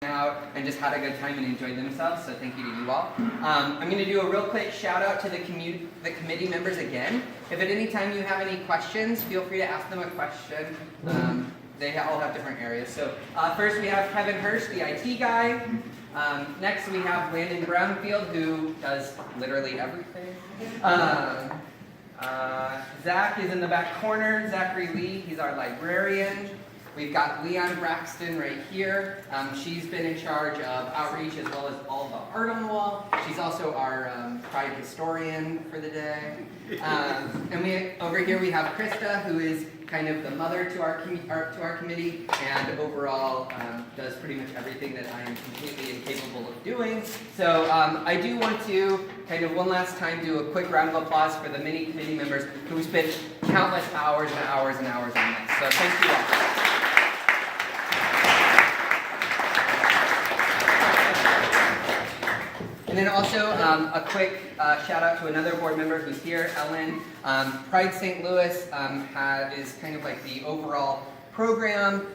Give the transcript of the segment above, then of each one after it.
out and just had a good time and enjoyed themselves, so thank you to you all. I'm going to do a real quick shout out to the committee members again. If at any time you have any questions, feel free to ask them a question. They all have different areas. So first we have Kevin Hirsch, the IT guy. Next we have Landon Brownfield, who does literally everything. Zach is in the back corner, Zachary Lee, he's our librarian. We've got Leon Braxton right here. She's been in charge of outreach as well as all the art on the wall. She's also our pride historian for the day. And over here we have Krista, who is kind of the mother to our committee, and overall does pretty much everything that I am completely incapable of doing. So I do want to kind of one last time do a quick round of applause for the many committee members who spent countless hours and hours and hours on this. So thank you all. And then also a quick shout out to another board member who's here, Ellen. Pride St. Louis is kind of like the overall program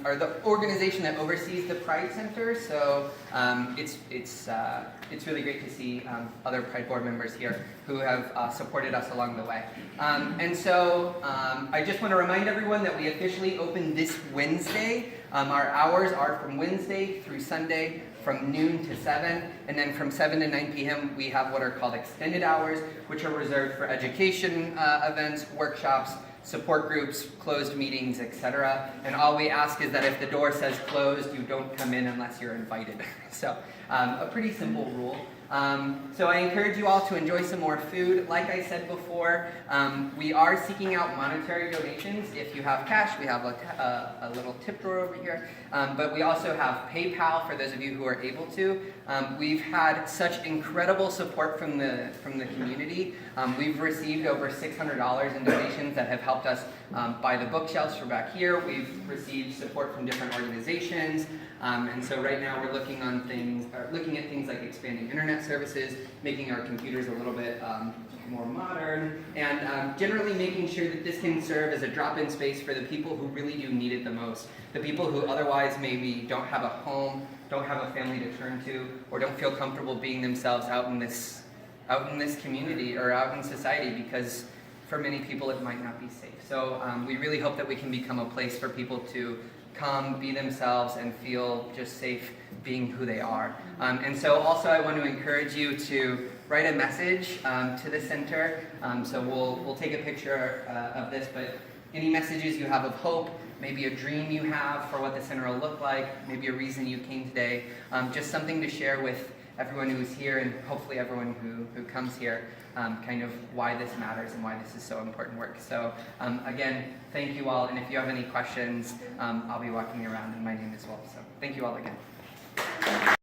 or the organization that oversees the Pride Center. So it's really great to see other Pride board members here who have supported us along the way. And so I just want to remind everyone that we officially open this Wednesday. Our hours are from Wednesday through Sunday, from noon to 7, and then from 7 to 9 p.m. we have what are called extended hours, which are reserved for education events, workshops, support groups, closed meetings, etc. And all we ask is that if the door says closed, you don't come in unless you're invited. So a pretty simple rule. So I encourage you all to enjoy some more food. Like I said before, we are seeking out monetary donations. If you have cash, we have a little tip drawer over here. But we also have PayPal for those of you who are able to. We've had such incredible support from the community. We've received over $600 in donations that have helped us buy the bookshelves for back here. We've received support from different organizations. And so right now we're looking at things like expanding internet services, making our computers a little bit more modern, and generally making sure that this can serve as a drop-in space for the people who really do need it the most. The people who otherwise maybe don't have a home, don't have a family to turn to, or don't feel comfortable being themselves out in this community or out in society, because for many people it might not be safe. So we really hope that we can become a place for people to come, be themselves, and feel just safe being who they are. And so also I want to encourage you to write a message to the center. So we'll take a picture of this, but any messages you have of hope, maybe a dream you have for what the center will look like, maybe a reason you came today, just something to share with everyone who's here and hopefully everyone who comes here, kind of why this matters and why this is so important work. So again, thank you all, and if you have any questions, I'll be walking around in my name as well. So thank you all again.